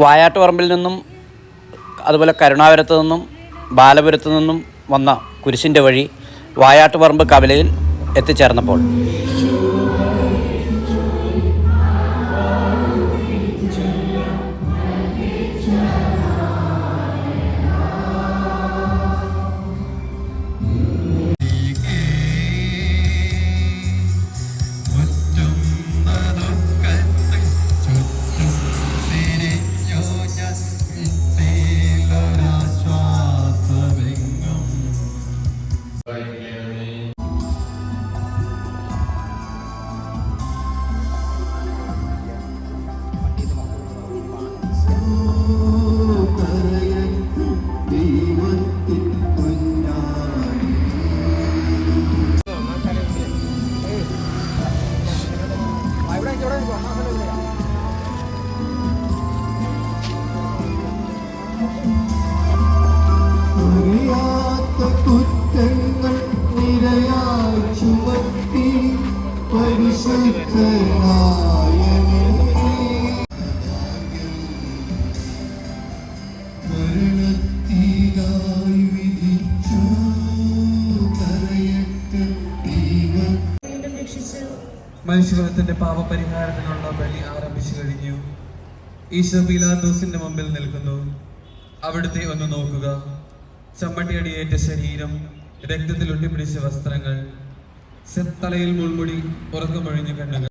വായാട്ടുപറമ്പിൽ നിന്നും അതുപോലെ കരുണാപുരത്തു നിന്നും ബാലപുരത്തു നിന്നും വന്ന കുരിശിൻ്റെ വഴി വായാട്ടുപറമ്പ് കവലയിൽ എത്തിച്ചേർന്നപ്പോൾ മനുഷ്യകുലത്തിന്റെ പാപപരിഹാരത്തിനുള്ള ബലി ആരംഭിച്ചു കഴിഞ്ഞു. ഈശോ പീലാത്തോസിന്റെ മുമ്പിൽ നിൽക്കുന്നു. അവിടുത്തെ ഒന്ന് നോക്കുക. ചമ്മട്ടിയടിയേറ്റ ശരീരം, രക്തത്തിൽ ഒട്ടിപ്പിടിച്ച വസ്ത്രങ്ങൾ, തലയിൽ മുൾമുടി, ഉറക്കമൊഴിഞ്ഞ കണ്ണുകൾ.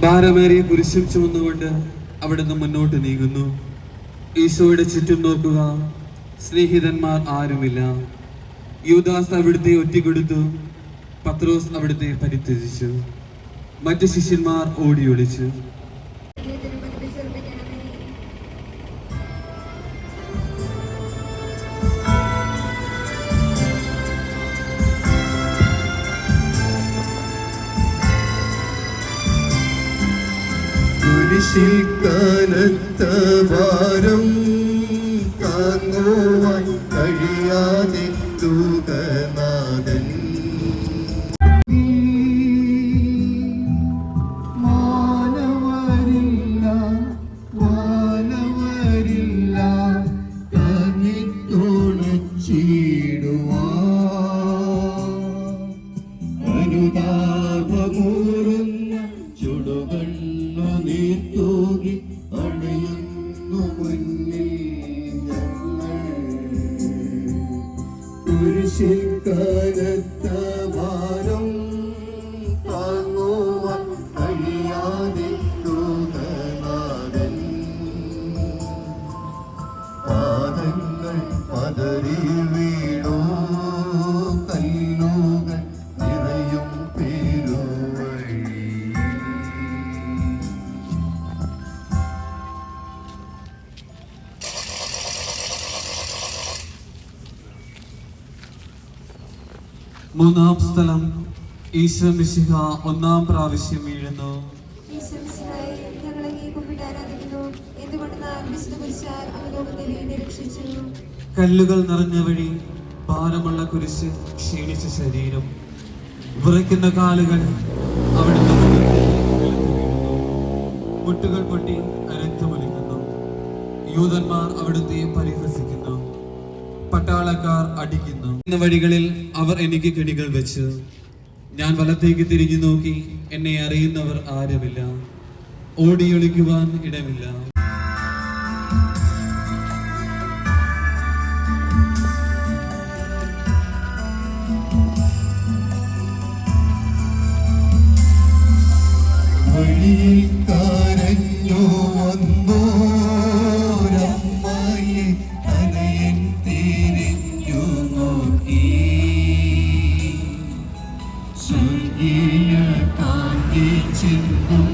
ഭാരമേറിയ കുരിശും ചുമന്നുകൊണ്ട് അവിടുന്ന് മുന്നോട്ട് നീങ്ങുന്നു. ഈശോയുടെ ചുറ്റും നോക്കുക, സ്നേഹിതന്മാർ ആരുമില്ല. യൂദാസ് അവിടുത്തെ ഒറ്റിക്കൊടുത്തു. പത്രോസ് അവിടുത്തെ പരിത്യജിച്ചു. മറ്റു ശിഷ്യന്മാർ ഓടി ഒളിച്ചു. കുരിശിക്കാനത്ത ഭാരം താങ്ങുവാൻ കഴിയാതെ തൂകനാഥൻ മാനവരില്ല മാനവരില്ല തുണച്ചിടുവാ അനുതാപമൂറുന്ന ചുടുകണ്ണു നീർത്തൂകി അണയുന്നു മുന്നിൽ ഞങ്ങൾ കുരിശിൽ കനത്ത ഭാരം താങ്ങുവാൻ കഴിയാതെ തൂകനാഥൻ പാദങ്ങൾ പതറി വീണു കല്ലുകൾ നിറയും പേരുവഴി മൂന്നാം സ്ഥലം. ഈശോ മിശിഹ ഒന്നാം പ്രാവശ്യം വീഴുന്നു. കല്ലുകൾ നിറഞ്ഞ വഴി, ഭാരമുള്ള കുരിശ്, ക്ഷീണിച്ച ശരീരം, വിറയ്ക്കുന്ന കാലുകൾ അവിടുന്ന് മുട്ടുകൾ പൊട്ടി രക്തമൊലിക്കുന്നു. യൂതന്മാർ അവിടുത്തെ പരിഹസിക്കുന്നു. പട്ടാളക്കാർ അടിക്കുന്നു. ഇന്ന വഴികളിൽ അവർ എനിക്ക് കെണികൾ വെച്ച്. ഞാൻ വലത്തേക്ക് തിരിഞ്ഞു നോക്കി. എന്നെ അറിയുന്നവർ ആരുമില്ല. ഓടിയൊളിക്കുവാൻ ഇടമില്ല. വഴിയിൽ കരഞ്ഞു വന്നോരമ്മയെ തനയൻ തിരിഞ്ഞു നോക്കി. സ്വർഗീയ കാന്തി ചിന്തും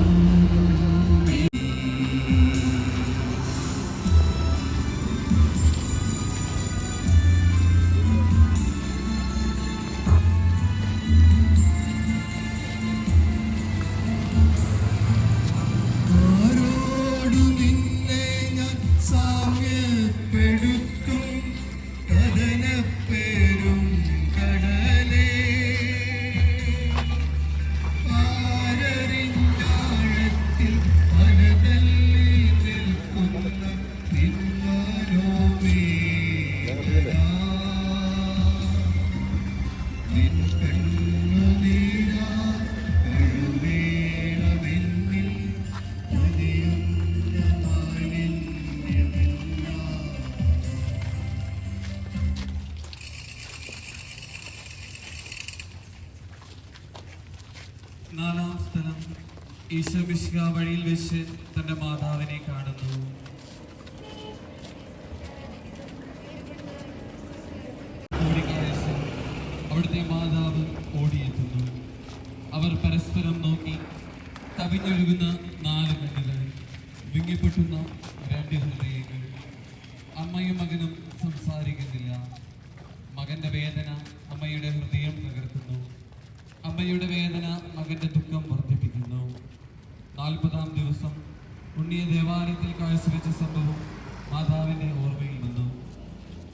നാലാം സ്ഥലം. ഈശോ മിശിഹ വഴിയിൽ വെച്ച് തന്റെ മാതാവിനെ കാണുന്നു. അവിടുത്തെ മാതാവ് ഓടിയെത്തുന്നു. അവർ പരസ്പരം നോക്കി. കവിഞ്ഞൊഴുകുന്ന 4 കണ്ണുകൾ, വിങ്ങിപ്പൊട്ടുന്ന 2 ഹൃദയങ്ങൾ. അമ്മയും മകനും സംസാരിക്കുന്നില്ല. മകന്റെ വേദന അമ്മയുടെ ഹൃദയം തകർക്കുന്നു. അമ്മയുടെ വേദന മകന്റെ ദുഃഖം വർദ്ധിപ്പിക്കുന്നു. 40-ാം ദിവസം ഉണ്ണിയ ദേവാലയത്തിൽ കാഴ്ചവെച്ച സംഭവം മാതാവിന്റെ ഓർമ്മയിൽ വന്നു.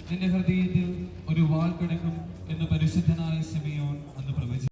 നിന്റെ ഹൃദയത്തിൽ ഒരു വാൾ കിടക്കും എന്ന് പരിശുദ്ധനായ ശിമയോൻ അന്ന് പ്രവചിച്ചു.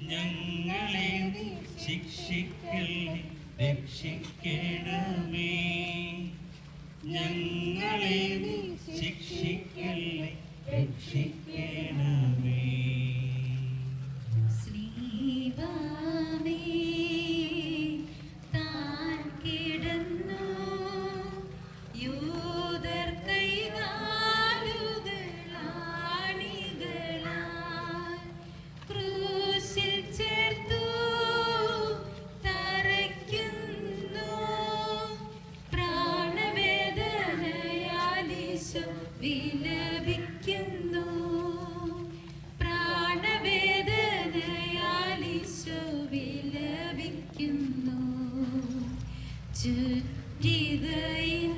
ഞങ്ങളെ ശിക്ഷിക്കൽ രക്ഷിക്കണമേ, ഞങ്ങളെ ശിക്ഷിക്കൽ രക്ഷിക്കണമേ. ശ്രീവാമേ താൻ കിടന്നു യൂദർ കൈകാലുകളാണികളാൽ ക്രൂശിൽ ചേർത്തു തറയ്ക്കുന്നു. പ്രാണവേദനയാൽ ഈശോ വിലപിക്കുന്നു. പ്രാണവേദനയാൽ ഈശോ വിലപിക്കുന്നു. ചുറ്റികയിൻ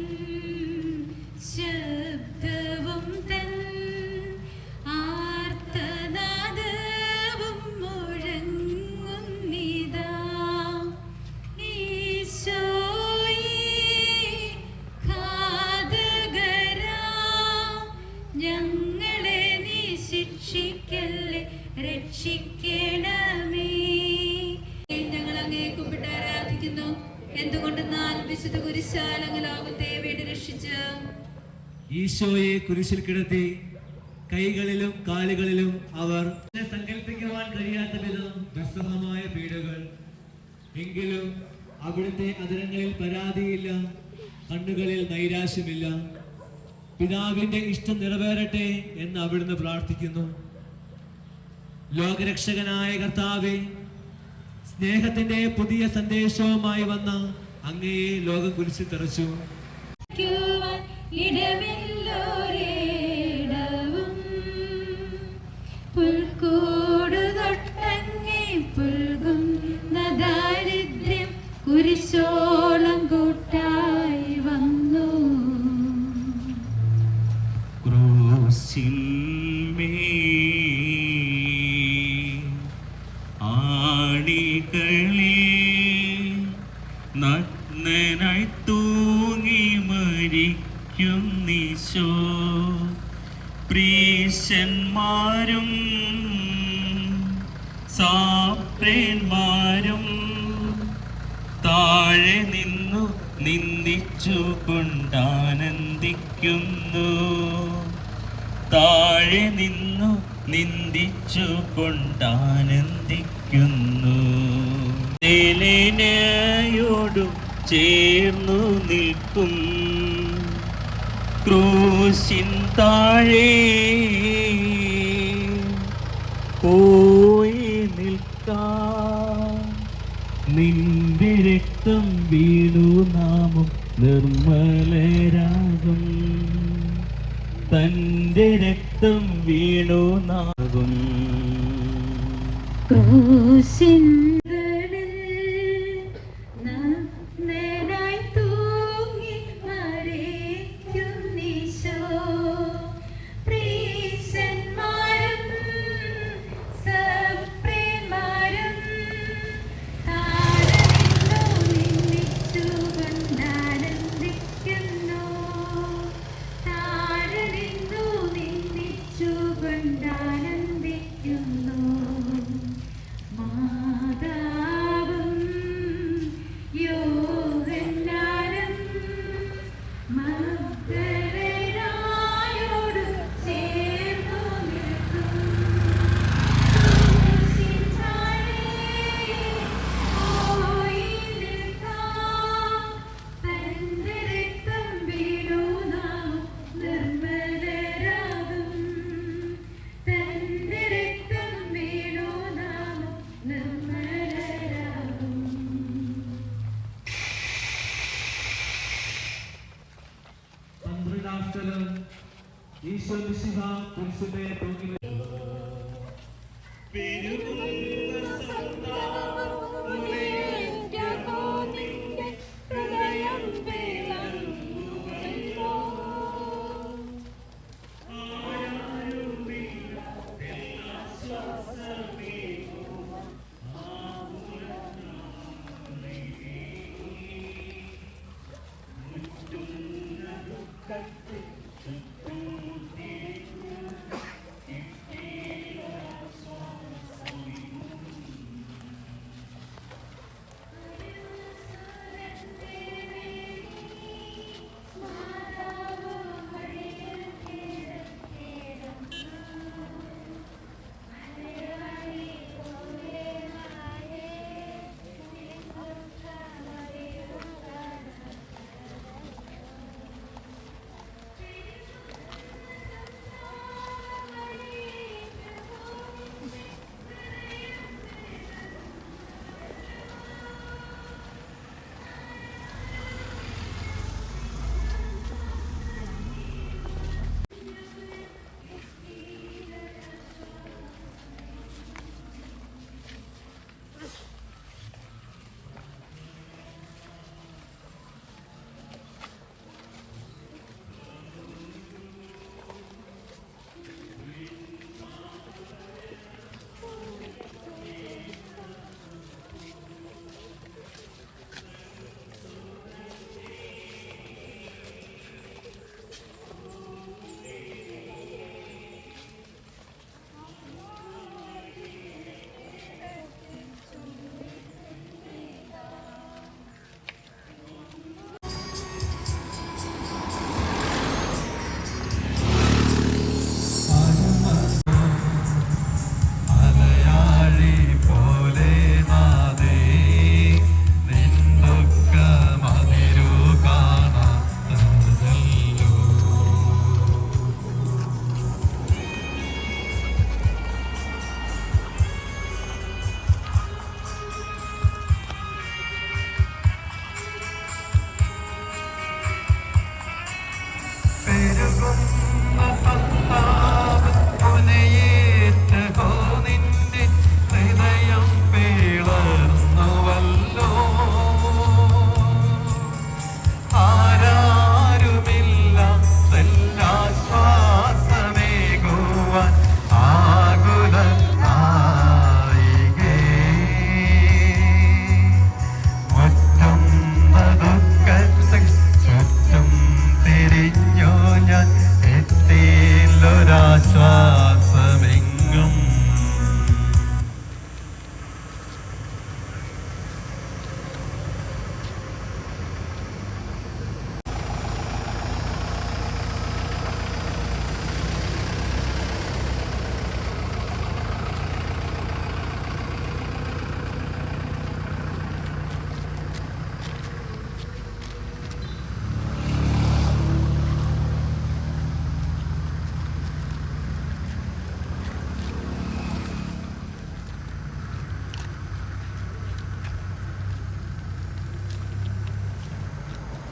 ശബ്ദവും തൻ ആർത്തനാദവും മുഴങ്ങുന്നിതാ. ഈശോയേ ഘാതകരാ, ഞങ്ങളെ നീ ശിക്ഷിക്കല്ലേ, രക്ഷിക്കണമേ. ഞങ്ങൾ അങ്ങേ കുമ്പിട്ട് ആരാധിക്കുന്നു. എന്തുകൊണ്ടെന്നാൽ വിശുദ്ധ കുരിശാൽ അങ്ങ് ലോകത്തെ വീട് രക്ഷിച്ച് ഈശോയെ കുരിശിൽ കിടത്തി കൈകളിലും കാലുകളിലും അവർ സങ്കല്പിക്കുവാൻ കഴിയാത്ത വിധം ദുസ്സഹമായ പീഡകൾ. എങ്കിലും അവിടുത്തെ അധരങ്ങളിൽ പരാതിയില്ല, കണ്ണുകളിൽ നൈരാശ്യമില്ല. പിതാവിന്റെ ഇഷ്ടം നിറവേറട്ടെ എന്ന് അവിടുന്ന് പ്രാർത്ഥിക്കുന്നു. ലോകരക്ഷകനായ കർത്താവേ, സ്നേഹത്തിന്റെ പുതിയ സന്ദേശവുമായി വന്ന അങ്ങയെ ലോകം കുരിശിൽ തറച്ചു. ഇടമില്ലോരിടവും പുൽക്കൂട് തൊട്ടങ്ങേ പുൽകുന്ന ദാരിദ്ര്യം കുരിശോളം കൂട്ടായി വന്നു. നഗ്നനായി തൂങ്ങി മരിക്കുന്നീശോ, പ്രീശന്മാരും സാപ്രേന്മാരും താഴെ നിന്നു നിന്ദിച്ചു കൊണ്ടാനന്ദിക്കുന്നു. താഴെ നിന്നു നിന്ദിച്ചു കൊണ്ടാനന്ദിക്കുന്നു. യോടും ചേർന്നു നിൽക്കും ക്രൂശിൻ താഴെ പോയി നിൽക്കാം. നിന്റെ രക്തം വീണു നാമം നിർമ്മലരാകും. തന്റെ രക്തം വീണു നാകും. ക്രൂശിൻ ഈശോ മിശിഹ കുരിശിനെ തൂങ്ങി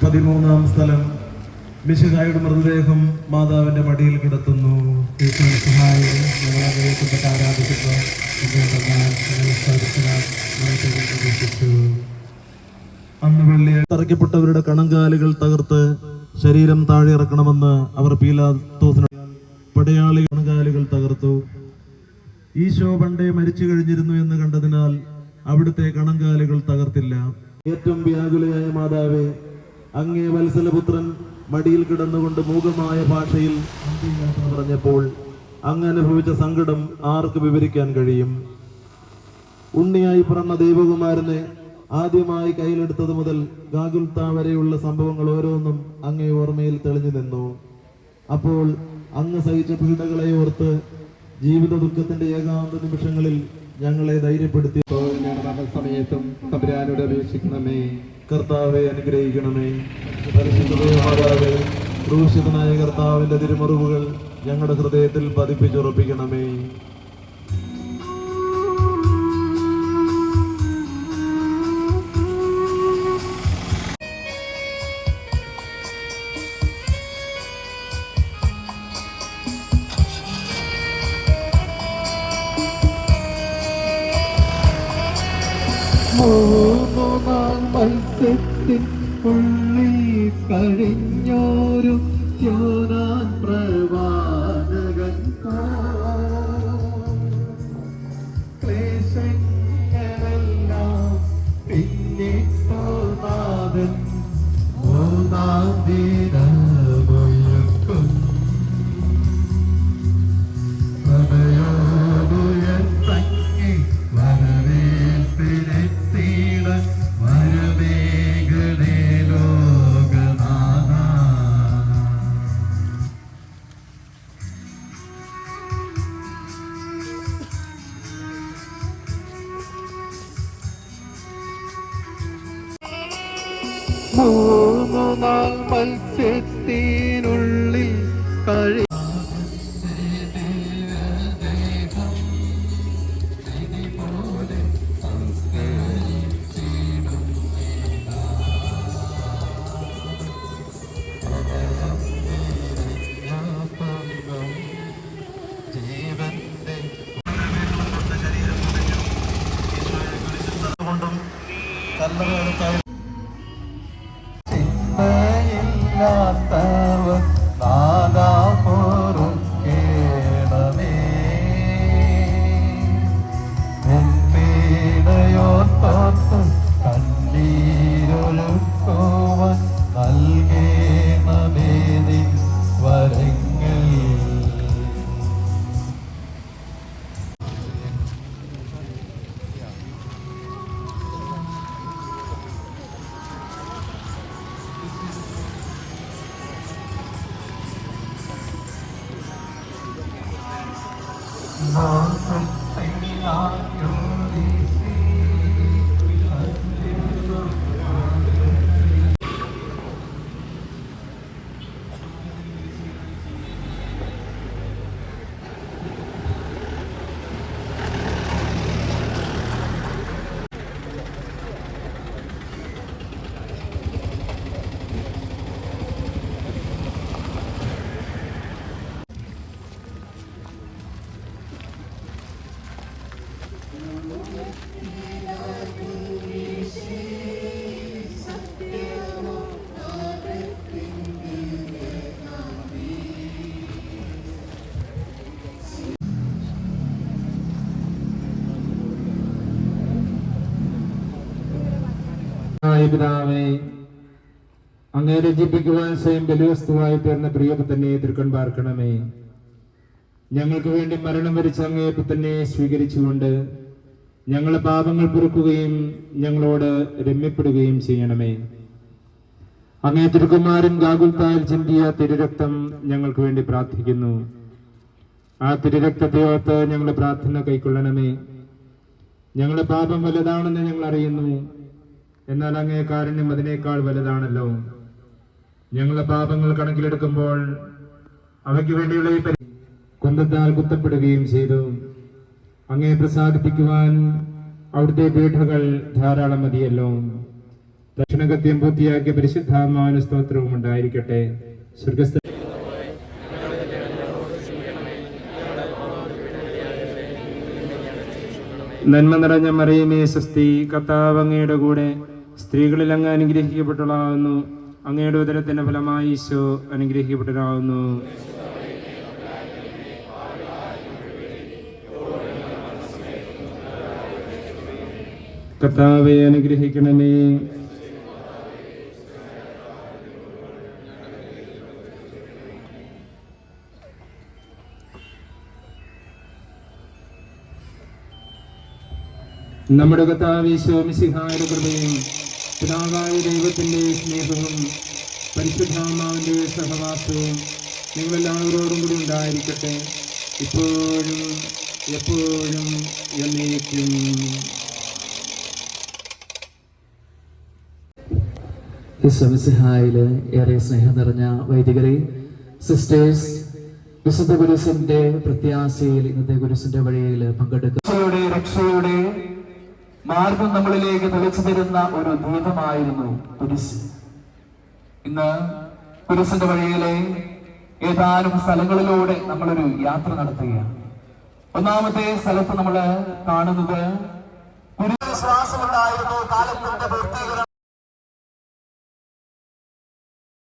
13-ാം സ്ഥലം മിശിഹായുടെ മൃതദേഹം മാതാവിന്റെ മടിയിൽ കിടത്തുന്നു. ആരാധിക്കുന്നു. അന്ന് വെള്ളിയാഴ്ച തറയ്ക്കപ്പെട്ടവരുടെ കണങ്കാലുകൾ തകർത്ത് ശരീരം താഴെ ഇറക്കണമെന്ന് അവർ പീലാത്തോസിനോട് പടയാളി കണങ്കാലുകൾ തകർത്തു. ഈശോ പണ്ടേ മരിച്ചു കഴിഞ്ഞിരുന്നു എന്ന് കണ്ടതിനാൽ അവിടുത്തെ കണങ്കാലുകൾ തകർത്തില്ല. ഏറ്റവും വ്യാകുലയായ മാതാവേ, അങ്ങേ വത്സലപുത്രൻ മടിയിൽ കിടന്നുകൊണ്ട് മൂകമായ ഭാഷയിൽ പറഞ്ഞപ്പോൾ അങ്ങ് അനുഭവിച്ച സങ്കടം ആർക്ക് വിവരിക്കാൻ കഴിയും? ഉണ്ണിയായി പിറന്ന ദൈവകുമാരനെ ആദ്യമായി കയ്യിലെടുത്തത് മുതൽ ഗാഗുൽത്ത വരെയുള്ള സംഭവങ്ങൾ ഓരോന്നും അങ്ങേ ഓർമ്മയിൽ തെളിഞ്ഞു നിന്നു. അപ്പോൾ അങ്ങ് സഹിച്ച പീഡകളെ ഓർത്ത് ജീവിത ദുഃഖത്തിന്റെ ഏകാന്ത നിമിഷങ്ങളിൽ ഞങ്ങളെ ധൈര്യപ്പെടുത്തി സമയത്തും തമ്പുരാനോട് അപേക്ഷിക്കണമേ. കർത്താവെ അനുഗ്രഹിക്കണമേ. പരിശുദ്ധ ക്രൂശിതനായ കർത്താവിന്റെ തിരുമുറിവുകൾ ഞങ്ങളുടെ ഹൃദയത്തിൽ പതിപ്പിച്ചുറപ്പിക്കണമേ. മത്സ്യത്തിൻ ഉള്ളിൽ കഴിഞ്ഞോരു യോനാൻ പ്രവാചകൻ ക്ലേശങ്ങളെല്ലാം പിന്നിട്ടോനാഥൻ മൂന്നാം ദിനമൊരുക്കും തങ്ങി വരവേൽപ്പിനെത്തിയിട വരവേഗണേ ലോകനാഥ. മൂന്നു നാൾ മത്സ്യത്തിനുള്ളിൽ കഴി ചിന്തയില്ലാത്തവർ നാദാ പൊറുക്കേണമേ. പീഡയോത്തോർത്ത് കണ്ണീരൊഴുക്കുവാൻ നൽകേണമേ നിൻ വരങ്ങൾ. പിതാവേ, അങ്ങേ രചിപ്പിക്കുവാൻ സ്വയം ബലിവസ്തുവായി തീർന്ന പ്രിയപുത്രനെ തിരുക്കൺ പാർക്കണമേ. ഞങ്ങൾക്ക് വേണ്ടി മരണം വരിച്ച അങ്ങേ പുത്രനെ സ്വീകരിച്ചുകൊണ്ട് ഞങ്ങളെ പാപങ്ങൾ പൊറുക്കുകയും ഞങ്ങളോട് രമ്യപ്പെടുകയും ചെയ്യണമേ. അങ്ങേ തിരുക്കുമാരൻ ഗാഗുൽത്തായിൽ ചിന്തിയ തിരുരക്തം ഞങ്ങൾക്ക് വേണ്ടി പ്രാർത്ഥിക്കുന്നു. ആ തിരുരക്തത്തെ ഓർത്ത് ഞങ്ങളുടെ പ്രാർത്ഥന കൈക്കൊള്ളണമേ. ഞങ്ങളുടെ പാപം വലുതാണെന്ന് ഞങ്ങൾ അറിയുന്നു, എന്നാൽ അങ്ങേ കാരുണ്യം അതിനേക്കാൾ വലുതാണല്ലോ. ഞങ്ങളുടെ പാപങ്ങൾ കണക്കിലെടുക്കുമ്പോൾ അവയ്ക്ക് വേണ്ടിയുള്ള ഈ കുന്തത്താൽ കുത്തപ്പെടുകയും ചെയ്തു. അങ്ങേ പ്രസാദിപ്പിക്കുവാൻ അവിടുത്തെ പീഠകൾ ധാരാളം മതിയല്ലോ. ദക്ഷിണകത്യം പൂർത്തിയാക്കിയ പരിശുദ്ധാത്മാവിന് സ്തോത്രവും ഉണ്ടായിരിക്കട്ടെ. സ്വർഗസ്ഥ നന്മ നിറഞ്ഞ മറിയമേ സ്വസ്തി, കർത്താവ് അങ്ങയുടെ കൂടെ സ്ത്രീകളിൽ അങ്ങ് അനുഗ്രഹിക്കപ്പെട്ടവളാകുന്നു. അങ്ങയുടെ ഉദരത്തിന്റെ ഫലമായി ഈശോ അനുഗ്രഹിക്കപ്പെട്ടവരാകുന്നു. കർത്താവെ അനുഗ്രഹിക്കണമേ. നമ്മുടെ കർത്താവ് ഈശോ മിശിഹായുടെ കൃപയും പിതാവായ ദൈവത്തിന്റെ സ്നേഹവും പരിശുദ്ധാത്മാവിന്റെ സഹവാസവും നിങ്ങളെല്ലാവരോടും കൂടി ഉണ്ടായിരിക്കട്ടെ, ഇപ്പോഴും എപ്പോഴും എന്നേക്കും. ഈശോമിശിഹായില് ഏറെ സ്നേഹം നിറഞ്ഞ വൈദികരെ, സിസ്റ്റേഴ്സ്, വിശുദ്ധ കുരിശിന്റെ പ്രത്യാശയിൽ ഇന്നത്തെ കുരിശിന്റെ വഴിയിൽ പങ്കെടുക്കുന്ന രക്ഷയുടെ മാർഗം നമ്മളിലേക്ക് തെളിച്ചു തരുന്ന ഒരു ദീപമായിരുന്നു കുരിശ്. ഇന്ന് കുരിശിന്റെ വഴിയിലെ ഏതാനും സ്ഥലങ്ങളിലൂടെ നമ്മളൊരു യാത്ര നടത്തുകയാണ്. ഒന്നാമത്തെ സ്ഥലത്ത് നമ്മൾ കാണുന്നത് കുരിശ് ശ്വാസം